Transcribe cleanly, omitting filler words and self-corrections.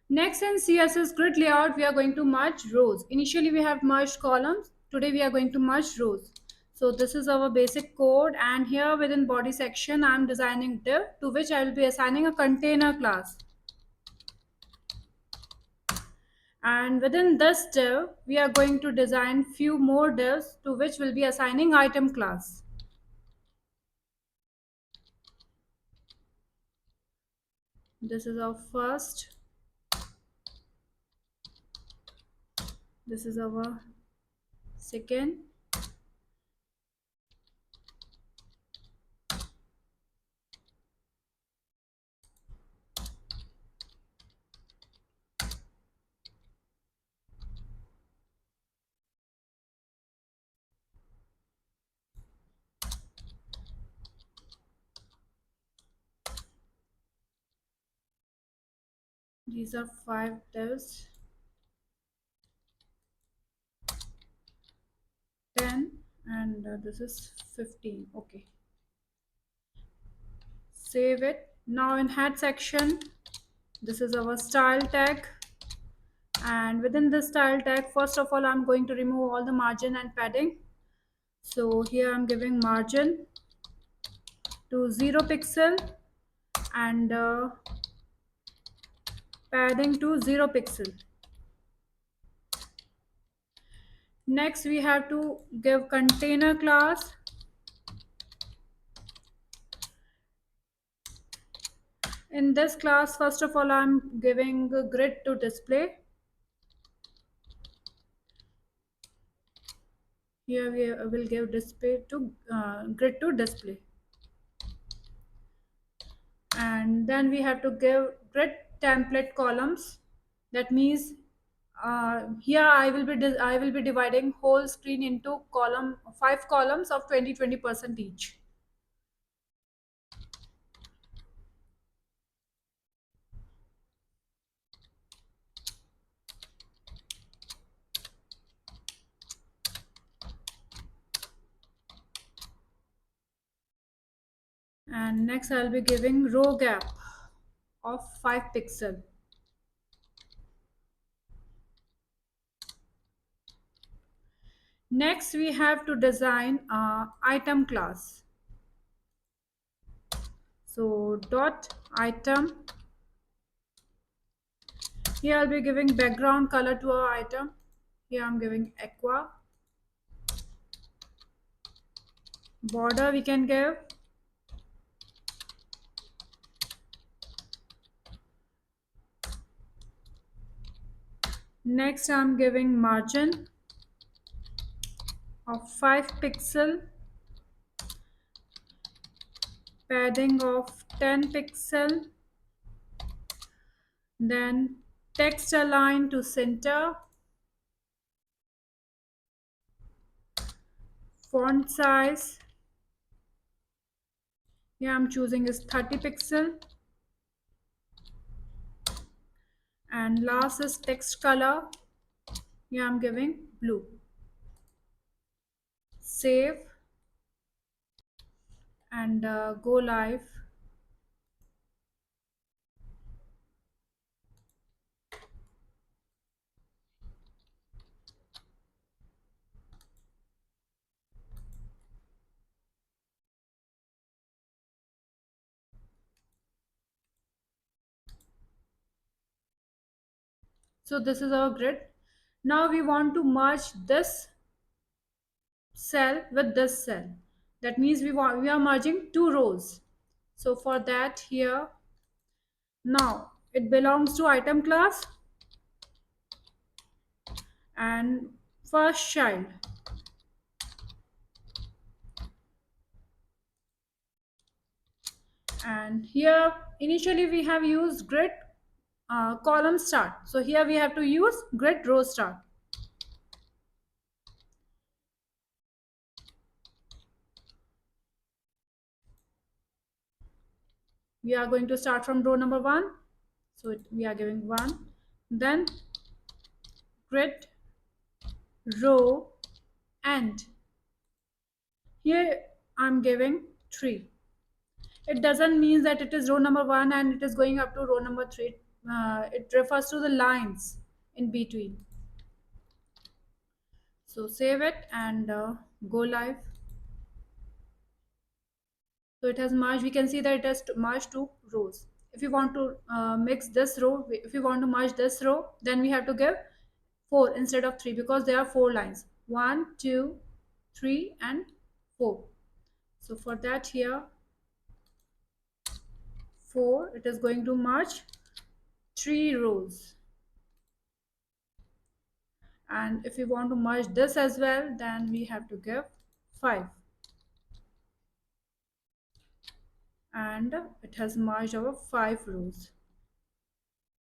Next in CSS grid layout, we are going to merge rows. Initially we have merged columns. Today we are going to merge rows. So this is our basic code, and here within body section I am designing div to which I will be assigning a container class. And within this div we are going to design few more divs to which we'll be assigning item class. This is our first. This is our second. These are 5 divs. 10 and this is 15. Okay, save it. Now in head section, this is our style tag, and within the style tag, first of all I'm going to remove all the margin and padding. So here I'm giving margin to 0 pixel and padding to 0 pixel. Next we have to give container class. In this class, first of all I'm giving a grid to display. Here we will give display to grid to display, and then we have to give grid template columns. That means here I will be dividing whole screen into 5 columns of 20% each. And next I'll be giving row gap of 5 pixel. Next we have to design item class. So dot item. Here I'll be giving background color to our item. Here I'm giving aqua. Border we can give. Next I'm giving margin of 5 pixel, padding of 10 pixel, then text align to center, font size, here I'm choosing is 30 pixel, and last is text color, here I'm giving blue. Save and go live. So this is our grid. Now we want to merge this cell with this cell. That means we are merging 2 rows. So for that, here now it belongs to item class and first child. And here initially we have used grid column start. So here we have to use grid row start. We are going to start from row number 1. So we are giving 1. Then grid row end. Here I'm giving 3. It doesn't mean that it is row number 1 and it is going up to row number 3. it refers to the lines in between. So save it and go live. So it has merged. We can see that it has merged two rows. If you want to mix this row, if you want to merge this row, then we have to give 4 instead of 3 because there are 4 lines. 1, 2, 3 and 4. So for that here 4, it is going to merge 3 rows. And if we want to merge this as well, then we have to give 5. And it has merged our 5 rows.